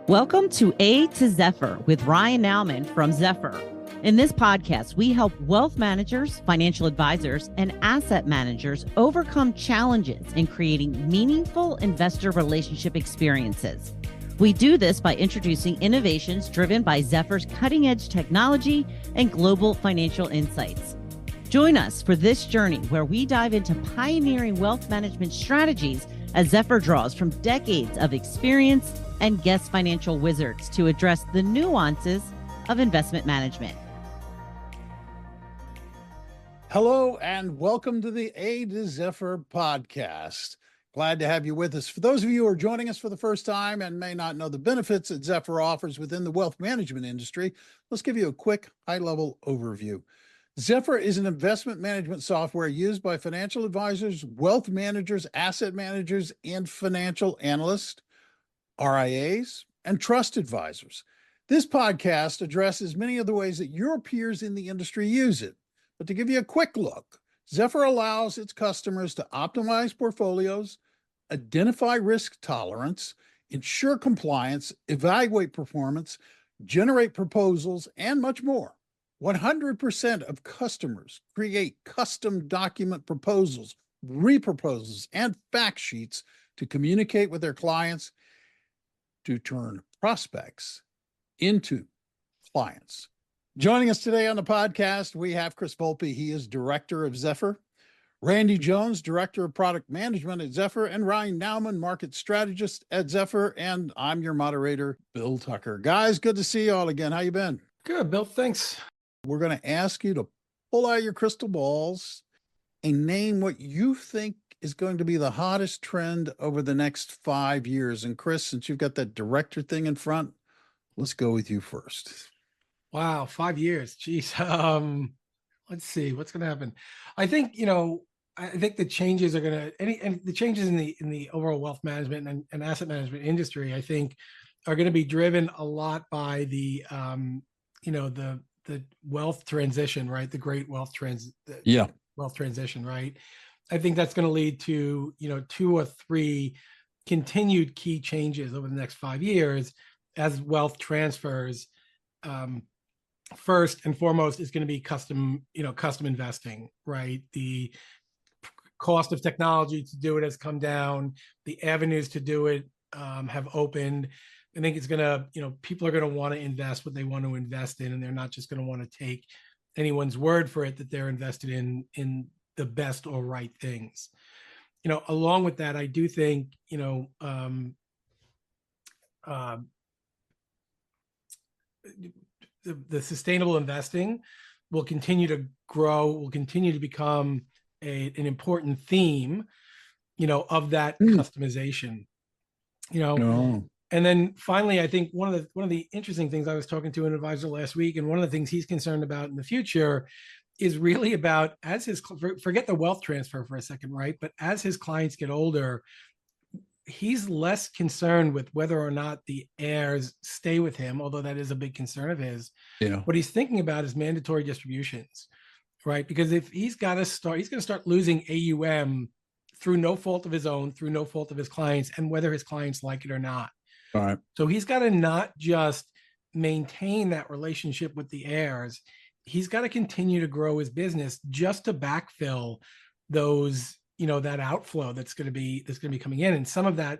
Welcome to A to Zephyr with Ryan Nauman from Zephyr. In this podcast, we help wealth managers, financial advisors, and asset managers overcome challenges in creating meaningful investor relationship experiences. We do this by introducing innovations driven by Zephyr's cutting-edge technology and global financial insights. Join us for this journey where we dive into pioneering wealth management strategies as Zephyr draws from decades of experience and guest financial wizards to address the nuances of investment management. Hello and welcome to the A to Zephyr podcast. Glad to have you with us. For those of you who are joining us for the first time and may not know the benefits that Zephyr offers within the wealth management industry, let's give you a quick high-level overview. Zephyr is an investment management software used by financial advisors, wealth managers, asset managers, and financial analysts, RIAs, and trust advisors. This podcast addresses many of the ways that your peers in the industry use it. But to give you a quick look, Zephyr allows its customers to optimize portfolios, identify risk tolerance, ensure compliance, evaluate performance, generate proposals, and much more. 100% of customers create custom document proposals, reproposals, and fact sheets to communicate with their clients to turn prospects into clients. Joining us today on the podcast, we have Chris Volpe. He is Director of Zephyr. Randy Jones, Director of Product Management at Zephyr, and Ryan Nauman, Market Strategist at Zephyr. And I'm your moderator, Bill Tucker. Guys, good to see you all again. How you been? Good, Bill. Thanks. We're going to ask you to pull out your crystal balls and name what you think is going to be the hottest trend over the next 5 years. And Chris, since you've got that director thing in front, let's go with you first. Wow, 5 years. Geez. Let's see what's going to happen. I think, I think the changes are going to, the changes in the overall wealth management and asset management industry, I think, are going to be driven a lot by the wealth transition, right? The great wealth wealth transition, right? I think that's going to lead to, 2 or 3 continued key changes over the next 5 years as wealth transfers. First and foremost is going to be custom investing, right? The cost of technology to do it has come down. The avenues to do it have opened. I think it's going to, people are going to want to invest what they want to invest in, and they're not just going to want to take anyone's word for it that they're invested in the best or right things. Along with that, I do think, the sustainable investing will continue to grow, will continue to become an important theme, of that customization, And then finally, I think one of the interesting things, I was talking to an advisor last week, and one of the things he's concerned about in the future is really about, as his, forget the wealth transfer for a second, right? But as his clients get older, he's less concerned with whether or not the heirs stay with him, although that is a big concern of his. Yeah. What he's thinking about is mandatory distributions, right? Because if he's going to start losing AUM through no fault of his own, through no fault of his clients, and whether his clients like it or not. All right. So he's got to not just maintain that relationship with the heirs. He's got to continue to grow his business just to backfill those, that outflow that's going to be coming in. And some of that,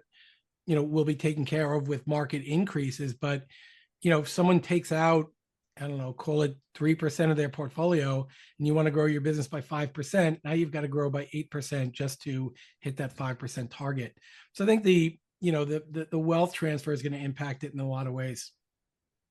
will be taken care of with market increases. But, if someone takes out, I don't know, call it 3% of their portfolio, and you want to grow your business by 5%, now you've got to grow by 8% just to hit that 5% target. So I think the wealth transfer is going to impact it in a lot of ways.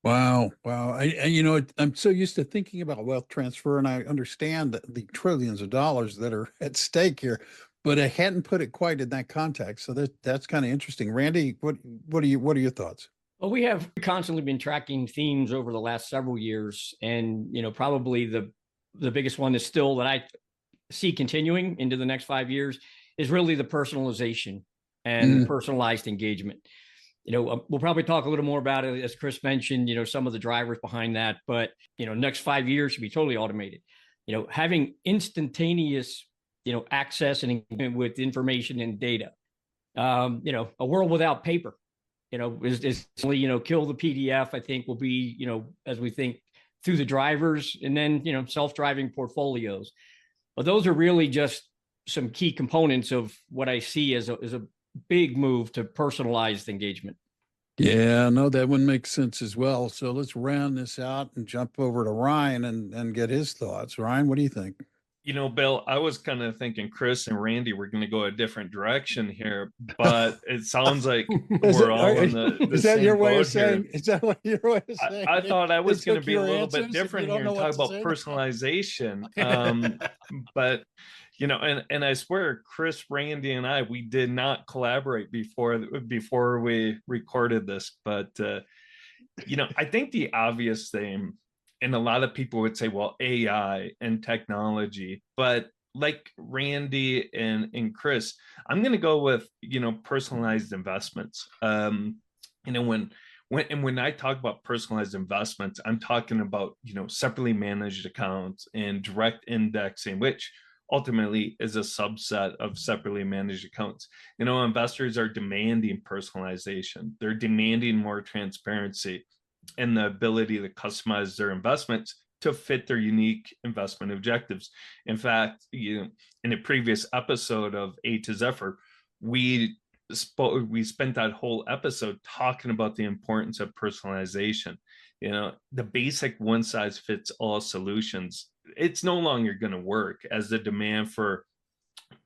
Wow. I'm so used to thinking about wealth transfer, and I understand the trillions of dollars that are at stake here, but I hadn't put it quite in that context. So that's kind of interesting. Randy, what are your thoughts? Well, we have constantly been tracking themes over the last several years, and probably the biggest one is still that I see continuing into the next 5 years is really the personalization and personalized engagement. We'll probably talk a little more about it, as Chris mentioned, some of the drivers behind that, but, next 5 years should be totally automated. Having instantaneous, access and engagement with information and data A world without paper, is kill the PDF, I think will be, as we think through the drivers, and then, self-driving portfolios. But those are really just some key components of what I see as a big move to personalized engagement. Yeah, no, that one makes sense as well. So let's round this out and jump over to Ryan and get his thoughts. Ryan, what do you think? Bill, I was kind of thinking Chris and Randy were going to go a different direction here, but it sounds like we're all in the is that same your way boat of saying? here. Is that what your way of saying? I thought I was going to be a little bit answers different here and talk about personalization. But and I swear, Chris, Randy, and we did not collaborate before we recorded this. But I think the obvious thing, and a lot of people would say, well, AI and technology, but like Randy and Chris, I'm going to go with, personalized investments. When I talk about personalized investments, I'm talking about, separately managed accounts and direct indexing, which ultimately is a subset of separately managed accounts. Investors are demanding personalization. They're demanding more transparency and the ability to customize their investments to fit their unique investment objectives. In fact, in a previous episode of A to Zephyr, we spent that whole episode talking about the importance of personalization. The basic one size fits all solutions, it's no longer going to work as the demand for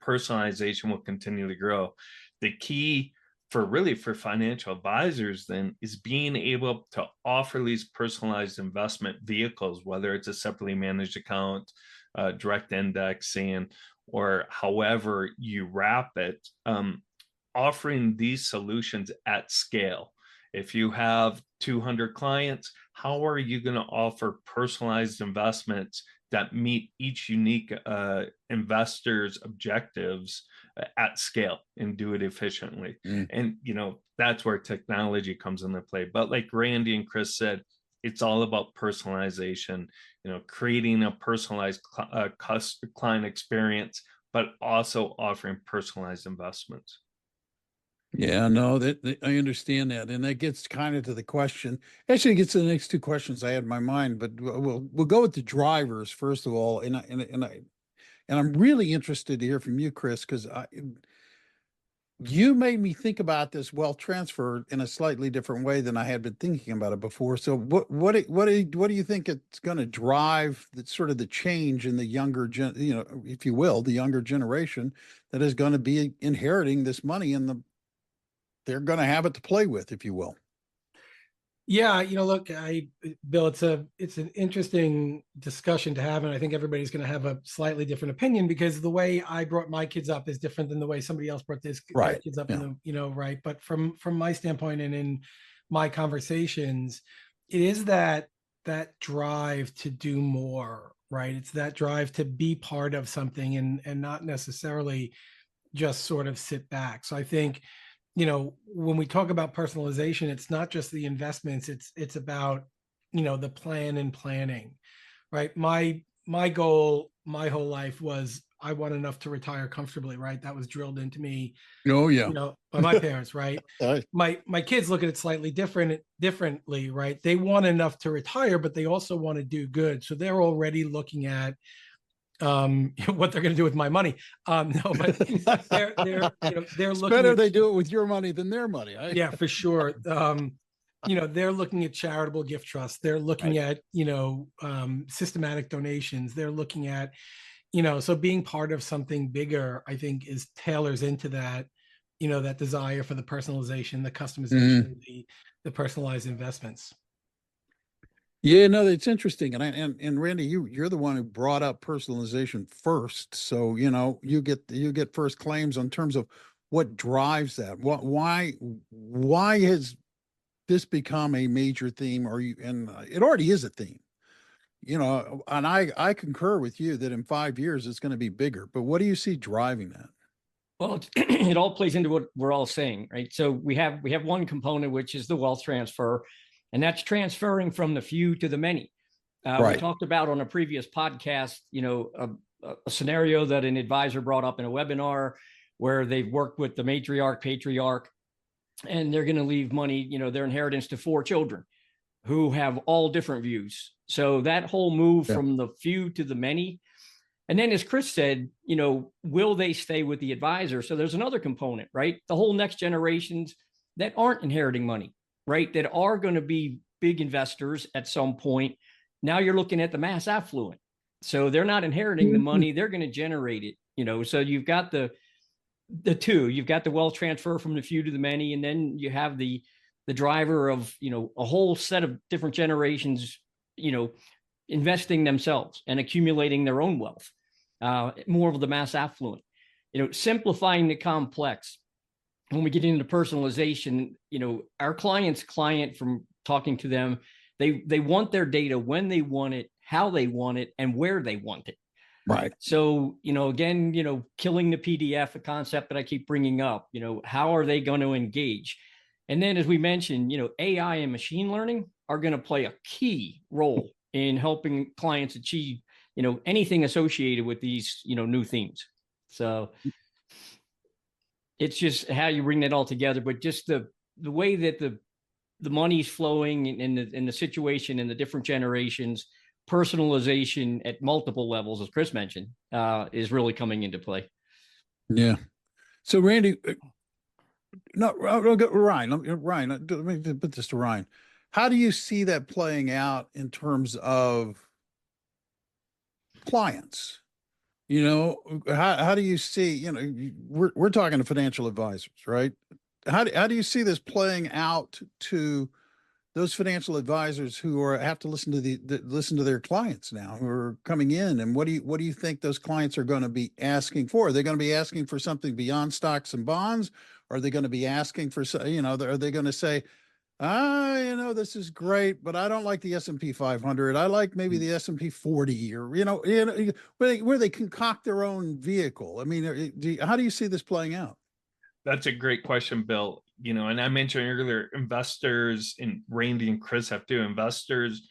personalization will continue to grow. The key for financial advisors then is being able to offer these personalized investment vehicles, whether it's a separately managed account, direct indexing, or however you wrap it, offering these solutions at scale. If you have 200 clients, how are you going to offer personalized investments that meet each unique investor's objectives at scale and do it efficiently? And, that's where technology comes into play. But like Randy and Chris said, it's all about personalization, creating a personalized client experience, but also offering personalized investments. Yeah, no, I understand that, and that gets kind of to the question. Actually, it gets to the next two questions I had in my mind, but we'll go with the drivers first of all, and I'm really interested to hear from you, Chris, because you made me think about this wealth transfer in a slightly different way than I had been thinking about it before. So, what do you think it's going to drive that sort of the change in the younger if you will, the younger generation that is going to be inheriting this money and they're going to have it to play with, if you will. Yeah, look, Bill, it's an interesting discussion to have, and I think everybody's going to have a slightly different opinion because the way I brought my kids up is different than the way somebody else brought their kids up. Yeah. Right. But from my standpoint and in my conversations, it is that drive to do more, right? It's that drive to be part of something and not necessarily just sort of sit back. So I think, when we talk about personalization, it's not just the investments, it's about, the plan and planning, right? My goal, my whole life was I want enough to retire comfortably, right? That was drilled into me. Oh yeah. By my parents, right? My kids look at it slightly differently, right? They want enough to retire, but they also want to do good. So they're already looking at what they're going to do with my money. No, but they're it's looking better they do it with your money than their money. Yeah, for sure. They're looking at charitable gift trusts. They're looking at, systematic donations. They're looking at, so being part of something bigger, I think tailors into that, that desire for the personalization, the customization, the personalized investments. Yeah, no, it's interesting, and Randy, you're the one who brought up personalization first, so you get first claims on terms of what drives that. Why has this become a major theme? And it already is a theme, and I concur with you that in 5 years it's going to be bigger. But what do you see driving that? Well, it all plays into what we're all saying, right? So we have one component, which is the wealth transfer. And that's transferring from the few to the many. We talked about on a previous podcast, a scenario that an advisor brought up in a webinar where they've worked with the matriarch, patriarch, and they're going to leave money, their inheritance to 4 children who have all different views. So that whole move from the few to the many. And then, as Chris said, will they stay with the advisor? So there's another component, right? The whole next generations that aren't inheriting money, right? That are going to be big investors at some point. Now you're looking at the mass affluent. So they're not inheriting the money, they're going to generate it, so you've got the two, you've got the wealth transfer from the few to the many, and then you have the driver of, a whole set of different generations, investing themselves and accumulating their own wealth, more of the mass affluent, simplifying the complex. When we get into personalization, our client from talking to them, they want their data when they want it, how they want it, and where they want it. Right. So, again, killing the PDF, a concept that I keep bringing up, how are they going to engage? And then, as we mentioned, AI and machine learning are going to play a key role in helping clients achieve, anything associated with these, new themes. So it's just how you bring that all together, but just the way that the money's flowing in the situation in the different generations, personalization at multiple levels, as Chris mentioned, is really coming into play. Yeah. So Randy, I'll go Ryan. Ryan, let me put this to Ryan. How do you see that playing out in terms of clients? How do you see, we're talking to financial advisors, right? How do you see this playing out to those financial advisors who have to listen to their clients now who are coming in? And what do you think those clients are going to be asking for? Are they going to be asking for something beyond stocks and bonds? Are they going to be asking for, are they going to say, this is great, but I don't like the S&P 500. I like maybe the S&P 40, or, where they concoct their own vehicle. I mean, how do you see this playing out? That's a great question, Bill. And I mentioned earlier, investors, and Randy and Chris have to, investors'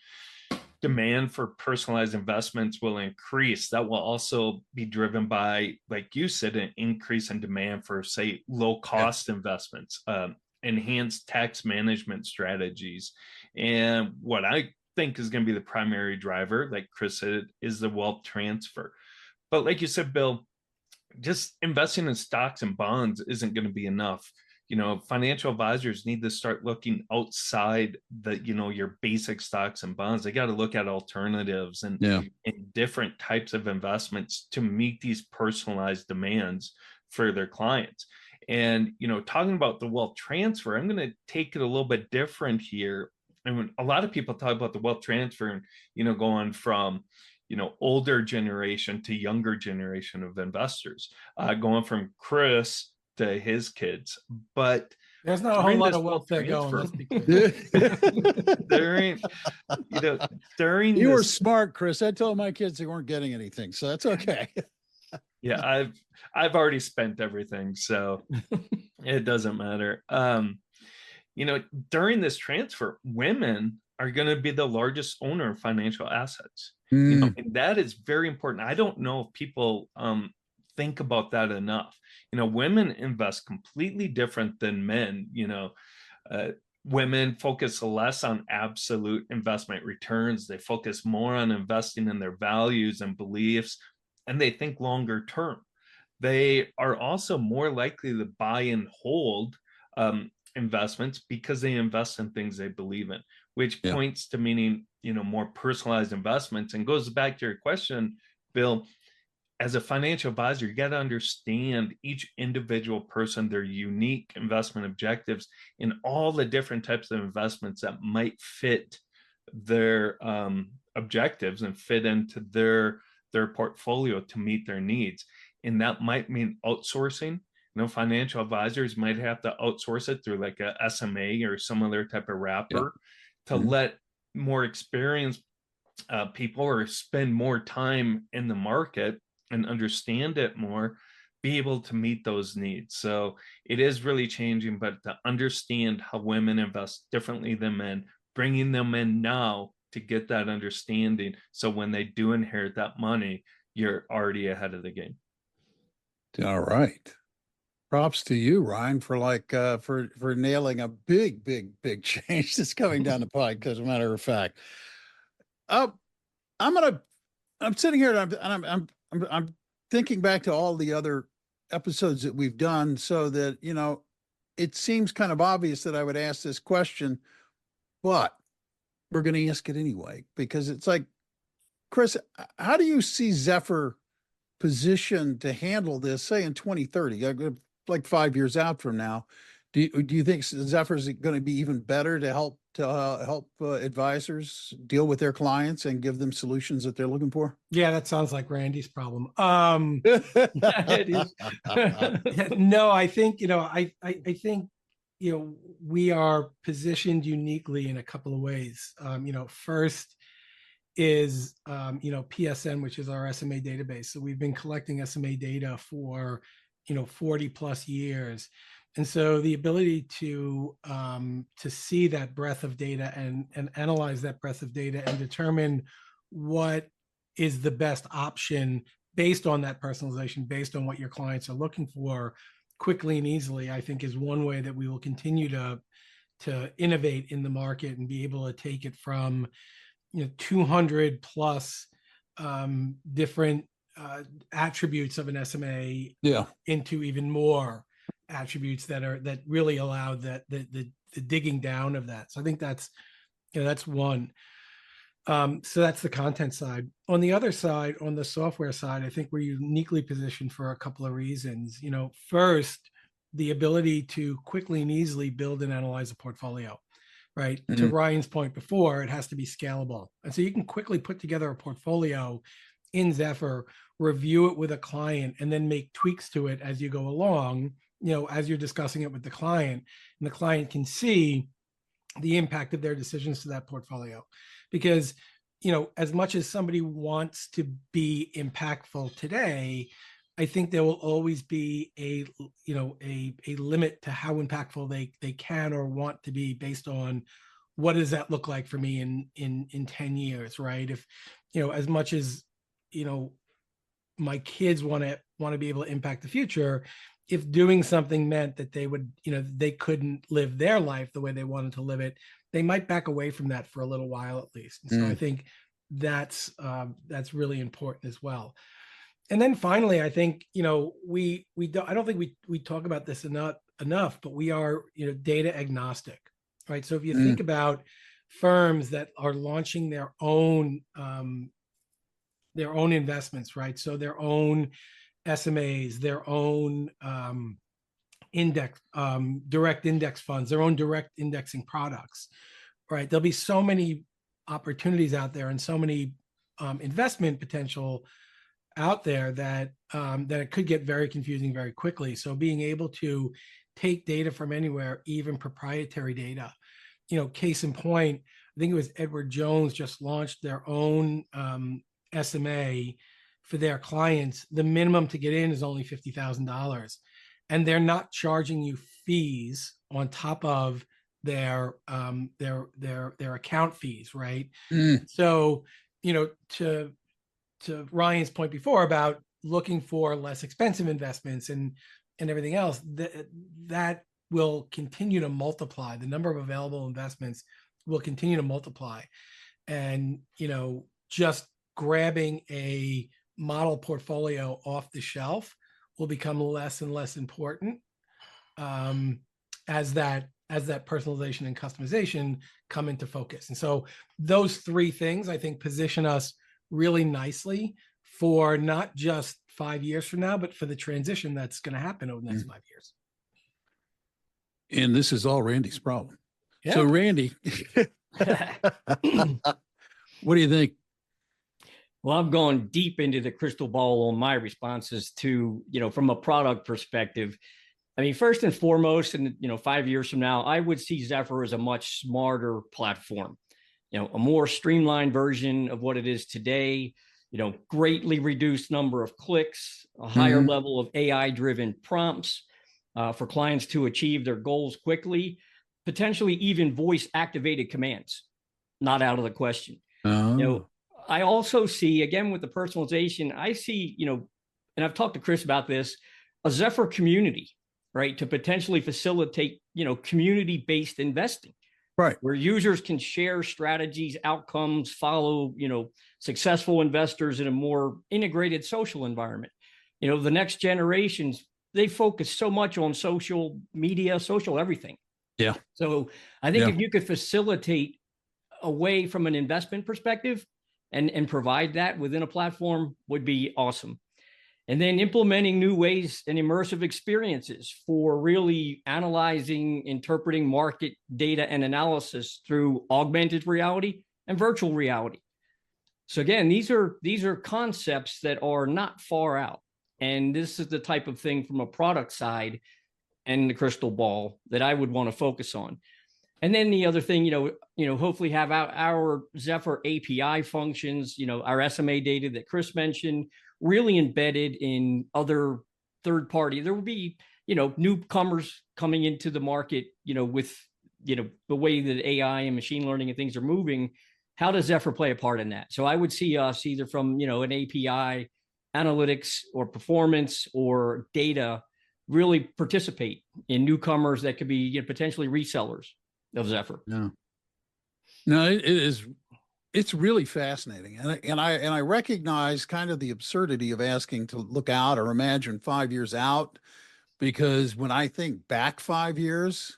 demand for personalized investments will increase. That will also be driven by, like you said, an increase in demand for, say, low-cost investments, enhanced tax management strategies. And what I think is going to be the primary driver, like Chris said, is the wealth transfer. But like you said, Bill, just investing in stocks and bonds isn't going to be enough. Financial advisors need to start looking outside your basic stocks and bonds. They got to look at alternatives and different types of investments to meet these personalized demands for their clients. And, talking about the wealth transfer, I'm going to take it a little bit different here. And when a lot of people talk about the wealth transfer, going from, older generation to younger generation of investors, going from Chris to his kids. But there's not a whole lot of wealth there going. During you were smart, Chris. I told my kids they weren't getting anything, so that's okay. Yeah, I've already spent everything, so it doesn't matter. During this transfer, women are going to be the largest owner of financial assets. And that is very important. I don't know if people think about that enough. Women invest completely different than men. Women focus less on absolute investment returns. They focus more on investing in their values and beliefs, and they think longer term. They are also more likely to buy and hold investments because they invest in things they believe in, which points to meaning, more personalized investments, and goes back to your question, Bill. As a financial advisor, you got to understand each individual person, their unique investment objectives, and all the different types of investments that might fit their objectives and fit into their portfolio to meet their needs. And that might mean outsourcing. Financial advisors might have to outsource it through like a SMA or some other type of wrapper to let more experienced people, or spend more time in the market and understand it more, be able to meet those needs. So it is really changing, but to understand how women invest differently than men, bringing them in now to get that understanding, so when they do inherit that money, you're already ahead of the game. All right. Props to you, Ryan, for for nailing a big change that's coming down the pike. As a matter of fact, uh, I'm gonna. I'm sitting here and I'm thinking back to all the other episodes that we've done, so that it seems kind of obvious that I would ask this question, but we're going to ask it anyway because it's like, Chris, how do you see Zephyr positioned to handle this, say in 2030, like 5 years out from now? Do you think Zephyr is going to be even better to help advisors deal with their clients and give them solutions that they're looking for? Yeah, that sounds like Randy's problem. It is. No, I think I think we are positioned uniquely in a couple of ways. First is PSN, which is our SMA database. So we've been collecting SMA data for 40 plus years. And so the ability to see that breadth of data and analyze that breadth of data and determine what is the best option based on that personalization, based on what your clients are looking for quickly and easily, I think is one way that we will continue to innovate in the market and be able to take it from 200 plus different attributes of an SMA into even more attributes that really allow the digging down of that. So I think that's one. So that's the content side. On the other side, on the software side, I think we're uniquely positioned for a couple of reasons. First, the ability to quickly and easily build and analyze a portfolio, right? Mm-hmm. To Ryan's point before, it has to be scalable. And so you can quickly put together a portfolio in Zephyr, review it with a client, and then make tweaks to it as you go along, as you're discussing it with the client, and the client can see the impact of their decisions to that portfolio. Because, as much as somebody wants to be impactful today, I think there will always be a limit to how impactful they can or want to be based on what does that look like for me in 10 years, right? If, as much as, my kids want to be able to impact the future, if doing something meant that they would, they couldn't live their life the way they wanted to live it, they might back away from that for a little while at least. And so I think that's really important as well. And then finally, I think, I don't think we talk about this enough, but we are, data agnostic, right? So if you think about firms that are launching their own investments, right? So their own SMAs, their own direct index funds, their own direct indexing products, right? There'll be so many opportunities out there and so many investment potential out there that it could get very confusing very quickly. So being able to take data from anywhere, even proprietary data, case in point, I think it was Edward Jones just launched their own SMA for their clients. The minimum to get in is only $50,000, and they're not charging you fees on top of their account fees, right? So, to Ryan's point before about looking for less expensive investments and everything else, that will continue to multiply. The number of available investments will continue to multiply, and just grabbing a model portfolio off the shelf will become less and less important as that personalization and customization come into focus. And so those three things, I think, position us really nicely for not just 5 years from now, but for the transition that's going to happen over the next 5 years. And this is all Randy's problem. Yeah. So Randy, what do you think? Well, I'm going deep into the crystal ball on my responses to, from a product perspective. I mean, first and foremost, and 5 years from now, I would see Zephyr as a much smarter platform, a more streamlined version of what it is today, greatly reduced number of clicks, a higher level of AI-driven prompts for clients to achieve their goals quickly, potentially even voice-activated commands, not out of the question. I also see, again, with the personalization, I see, and I've talked to Chris about this, a Zephyr community right, to potentially facilitate, community-based investing, Right. where users can share strategies, outcomes, follow, successful investors in a more integrated social environment. The next generations, they focus so much on social media, social everything. Yeah. So I think if you could facilitate away from an investment perspective and provide that within a platform would be awesome. And then implementing new ways and immersive experiences for really analyzing, interpreting market data and analysis through augmented reality and virtual reality. So again, these are concepts that are not far out. And this is the type of thing from a product side and the crystal ball that I would want to focus on. And then the other thing, hopefully have our Zephyr API functions, our SMA data that Chris mentioned, really embedded in other third party. There will be, newcomers coming into the market, with, the way that AI and machine learning and things are moving. How does Zephyr play a part in that? So I would see us either from, an API, analytics or performance or data, really participate in newcomers that could be potentially resellers of Zephyr. No, it's really fascinating. And I recognize kind of the absurdity of asking to look out or imagine 5 years out, because when I think back 5 years,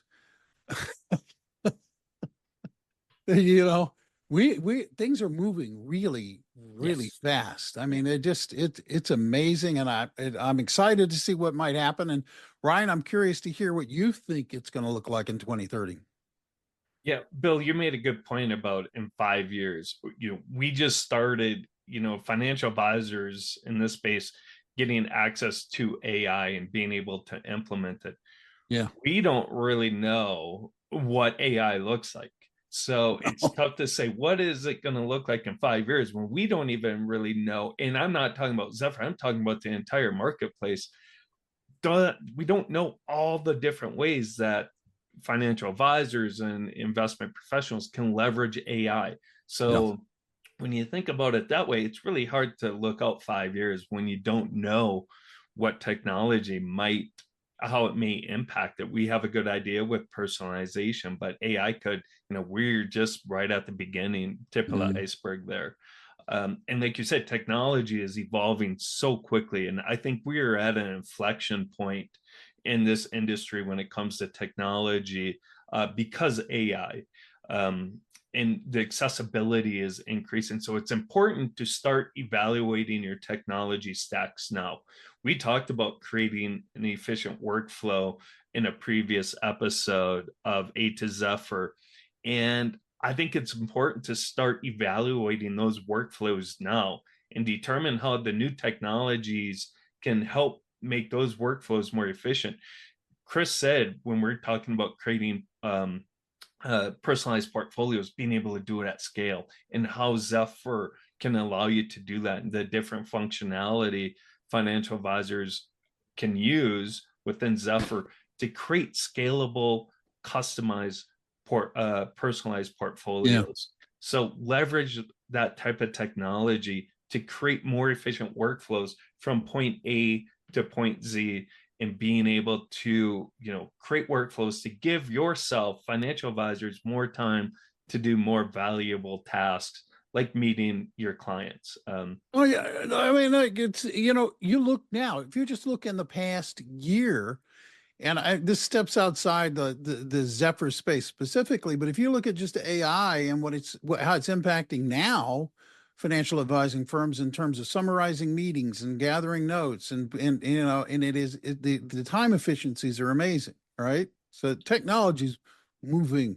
we things are moving really fast. I mean, it's amazing. And I'm excited to see what might happen. And Ryan, I'm curious to hear what you think it's going to look like in 2030. Yeah, Bill, you made a good point about in 5 years. We just started, financial advisors in this space getting access to AI and being able to implement it. Yeah. We don't really know what AI looks like. So it's tough to say, what is it going to look like in 5 years when we don't even really know? And I'm not talking about Zephyr, I'm talking about the entire marketplace. We don't know all the different ways that financial advisors and investment professionals can leverage AI. So when you think about it that way, it's really hard to look out 5 years when you don't know what technology how it may impact it. We have a good idea with personalization, but AI could, we're just right at the beginning, tip of the iceberg there. And like you said, technology is evolving so quickly. And I think we are at an inflection point in this industry when it comes to technology, because AI and the accessibility is increasing. So it's important to start evaluating your technology stacks now. We talked about creating an efficient workflow in a previous episode of A to Zephyr. And I think it's important to start evaluating those workflows now and determine how the new technologies can help make those workflows more efficient. Chris said when we're talking about creating personalized portfolios, being able to do it at scale, and how Zephyr can allow you to do that, and the different functionality financial advisors can use within Zephyr to create scalable, customized, personalized portfolios. So leverage that type of technology to create more efficient workflows from point A to point Z, and being able to, create workflows to give yourself, financial advisors, more time to do more valuable tasks like meeting your clients. Oh yeah, I mean, like it's you look now. If you just look in the past year, and this steps outside the Zephyr space specifically, but if you look at just AI and how it's impacting now financial advising firms in terms of summarizing meetings and gathering notes, and the time efficiencies are amazing, right? So technology's moving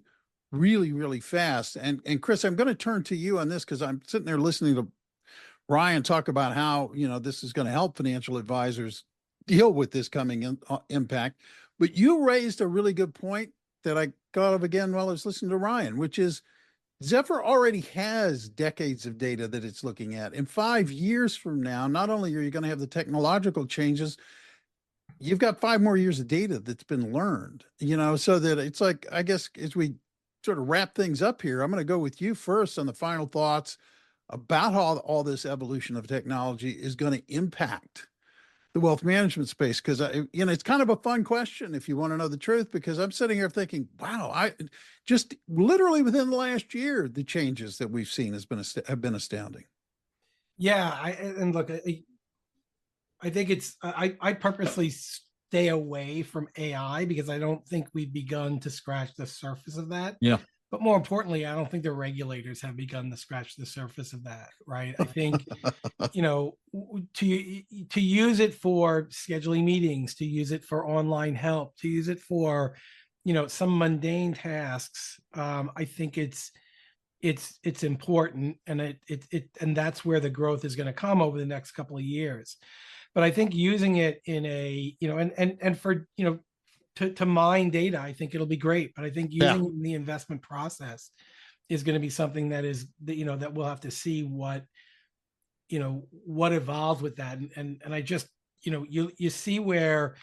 really fast. And Chris, I'm going to turn to you on this because I'm sitting there listening to Ryan talk about how this is going to help financial advisors deal with this coming impact. But you raised a really good point that I thought of again while I was listening to Ryan, which is Zephyr already has decades of data that it's looking at. In 5 years from now, not only are you going to have the technological changes, you've got 5 more years of data that's been learned, so that it's like, I guess, as we sort of wrap things up here, I'm going to go with you first on the final thoughts about how all this evolution of technology is going to impact the wealth management space? Because it's kind of a fun question if you want to know the truth, because I'm sitting here thinking, wow, I just literally within the last year, the changes that we've seen have been astounding. Yeah, and look, I think I purposely stay away from AI because I don't think we've begun to scratch the surface of that. Yeah. But more importantly, I don't think the regulators have begun to scratch the surface of that, right? I think, to use it for scheduling meetings, to use it for online help, to use it for, some mundane tasks. I think it's important, and and that's where the growth is going to come over the next couple of years. But I think using it in a, and for, to mine data, I think it'll be great. But I think using it in the investment process is going to be something that that we'll have to see what evolves with that. And I just, you see where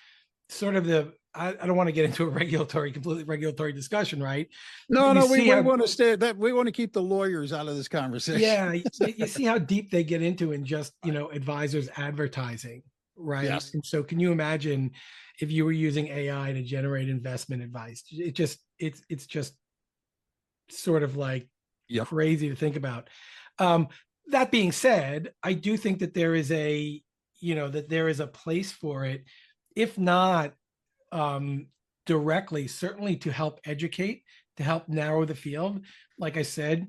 sort of I don't want to get into a completely regulatory discussion, right? No, we want to we want to keep the lawyers out of this conversation. Yeah, you see how deep they get into in just, advisors advertising, right? Yes. And so can you imagine if you were using AI to generate investment advice? It's just sort of like crazy to think about. That being said, I do think that there is a place for it, if not directly, certainly to help educate, to help narrow the field. Like I said,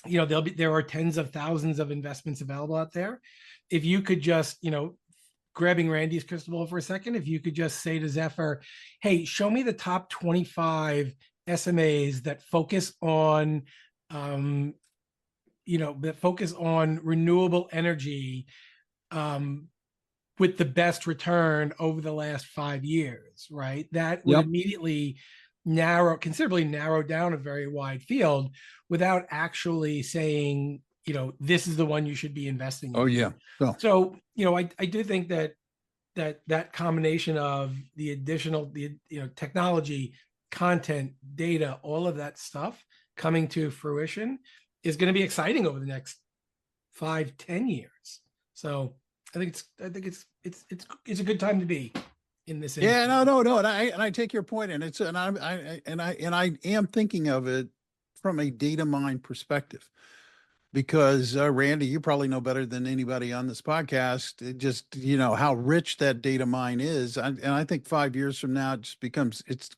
there are tens of thousands of investments available out there. If you could just, grabbing Randy's crystal ball for a second, if you could just say to Zephyr, hey, show me the top 25 SMAs that focus on, renewable energy, with the best return over the last 5 years, right? That would immediately considerably narrow down a very wide field without actually saying, this is the one you should be investing in. Oh, yeah. So, I do think that combination of the additional, technology, content, data, all of that stuff coming to fruition is going to be exciting over the next 5-10 years. So I think it's a good time to be in this industry. Yeah, no, and I take your point, and I am thinking of it from a data mine perspective, because Randy, you probably know better than anybody on this podcast just how rich that data mine is, and I think 5 years from now it's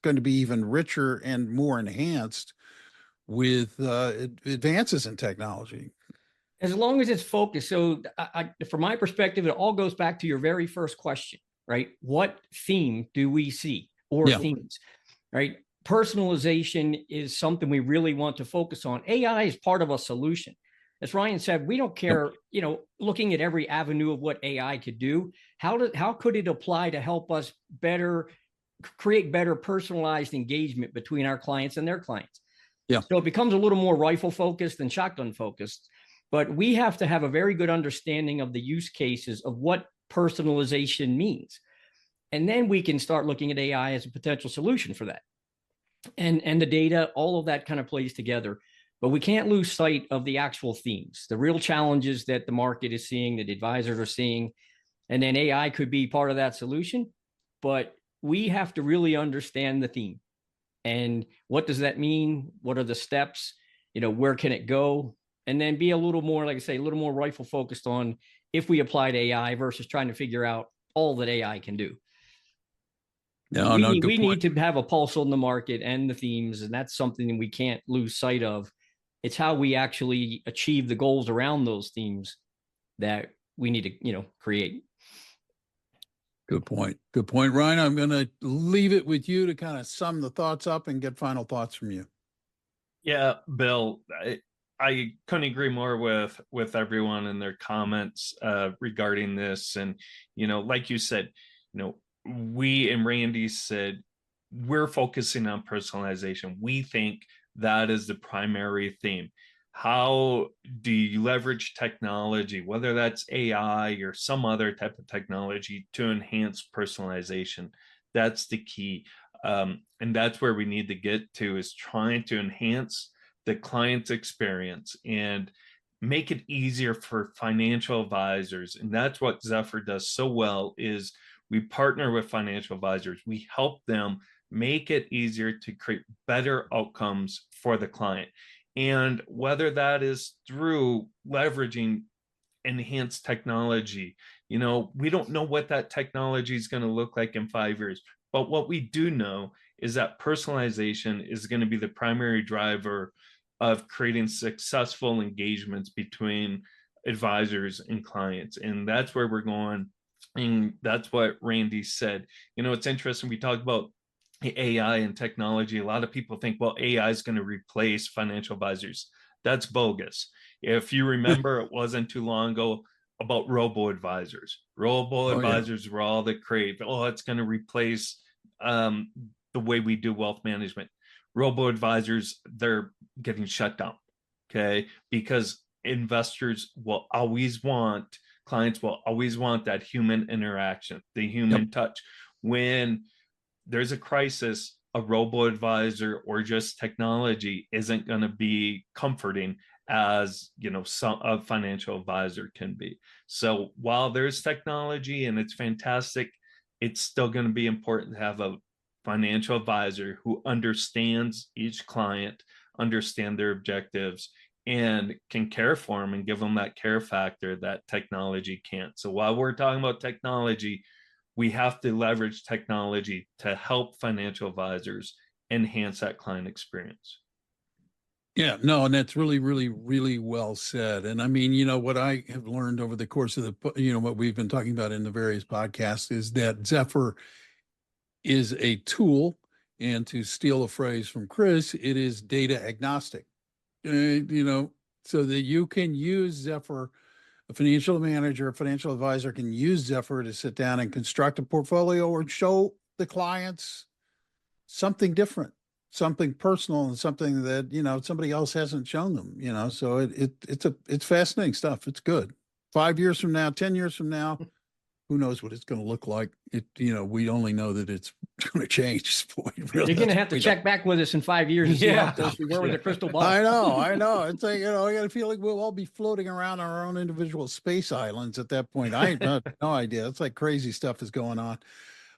going to be even richer and more enhanced with advances in technology. As long as it's focused. So from my perspective, it all goes back to your very first question, right? What theme do we see, or themes, right? Personalization is something we really want to focus on. AI is part of a solution. As Ryan said, we don't care, looking at every avenue of what AI could do. How could it apply to help us create better personalized engagement between our clients and their clients? Yeah. So it becomes a little more rifle focused and shotgun focused. But we have to have a very good understanding of the use cases of what personalization means. And then we can start looking at AI as a potential solution for that. And the data, all of that kind of plays together. But we can't lose sight of the actual themes, the real challenges that the market is seeing, that advisors are seeing. And then AI could be part of that solution. But we have to really understand the theme. And what does that mean? What are the steps? Where can it go? And then be a little more, like I say, a little more rifle focused on if we applied AI versus trying to figure out all that AI can do. We need to have a pulse on the market and the themes, and that's something we can't lose sight of. It's how we actually achieve the goals around those themes that we need to, create. Good point. Good point, Ryan. I'm going to leave it with you to kind of sum the thoughts up and get final thoughts from you. Yeah, Bill, I couldn't agree more with everyone and their comments regarding this. And, like you said, we and Randy said, we're focusing on personalization. We think that is the primary theme. How do you leverage technology, whether that's AI or some other type of technology, to enhance personalization? That's the key. And that's where we need to get to, is trying to enhance the client's experience. And make it easier for financial advisors. And that's what Zephyr does so well, is we partner with financial advisors. We help them make it easier to create better outcomes for the client. And whether that is through leveraging enhanced technology, we don't know what that technology is going to look like in 5 years. But what we do know is that personalization is going to be the primary driver of creating successful engagements between advisors and clients. And that's where we're going. And that's what Randy said. It's interesting. We talked about AI and technology. A lot of people think, well, AI is going to replace financial advisors. That's bogus. If you remember, it wasn't too long ago about robo-advisors. Robo-advisors were all the crave. Oh, it's going to replace the way we do wealth management. Robo-advisors, they're getting shut down, okay? Because investors will always want, clients will always want that human interaction, the human touch. When there's a crisis, a robo-advisor or just technology isn't going to be comforting as a financial advisor can be. So while there's technology and it's fantastic, it's still going to be important to have a financial advisor who understands each client, understand their objectives, and can care for them and give them that care factor that technology can't. So while we're talking about technology, we have to leverage technology to help financial advisors enhance that client experience. Yeah, no, and that's really, really, really well said. And I mean, what I have learned over the course of what we've been talking about in the various podcasts is that Zephyr is a tool. And to steal a phrase from Chris, it is data agnostic, so that you can use Zephyr. A financial manager, a financial advisor can use Zephyr to sit down and construct a portfolio or show the clients something different, something personal, and something that, somebody else hasn't shown them, so it's fascinating stuff. It's good. 5 years from now, 10 years from now, who knows what it's going to look like? We only know that it's going to change. You're going to have to check back with us in 5 years and see how close we were with the crystal ball. I know. It's like, I got a feeling we'll all be floating around on our own individual space islands at that point. I have no idea. It's like crazy stuff is going on.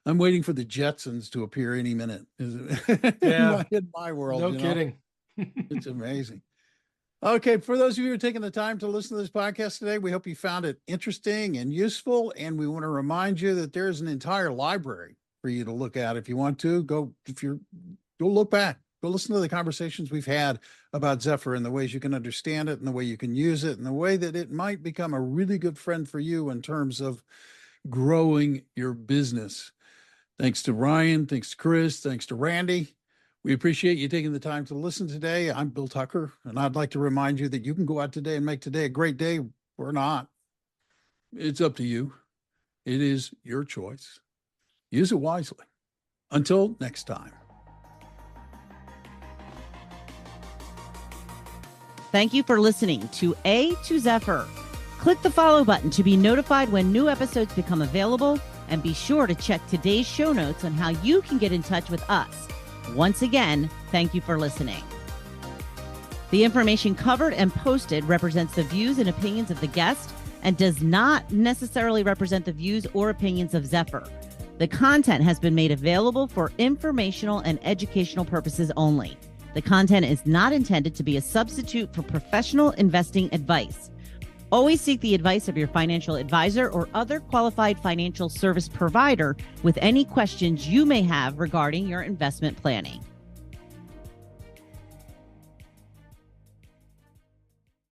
I'm waiting for the Jetsons to appear any minute. Yeah. in my world. No kidding. It's amazing. Okay, for those of you who are taking the time to listen to this podcast today, we hope you found it interesting and useful. And we want to remind you that there's an entire library for you to look at. If you want to, go look back, go listen to the conversations we've had about Zephyr and the ways you can understand it and the way you can use it and the way that it might become a really good friend for you in terms of growing your business. Thanks to Ryan, thanks to Chris, thanks to Randy. We appreciate you taking the time to listen today. I'm Bill Tucker, and I'd like to remind you that you can go out today and make today a great day or not. It's up to you. It is your choice. Use it wisely. Until next time. Thank you for listening to A to Zephyr. Click the follow button to be notified when new episodes become available, and be sure to check today's show notes on how you can get in touch with us. Once again, thank you for listening. The information covered and posted represents the views and opinions of the guest and does not necessarily represent the views or opinions of Zephyr. The content has been made available for informational and educational purposes only. The content is not intended to be a substitute for professional investing advice. Always seek the advice of your financial advisor or other qualified financial service provider with any questions you may have regarding your investment planning.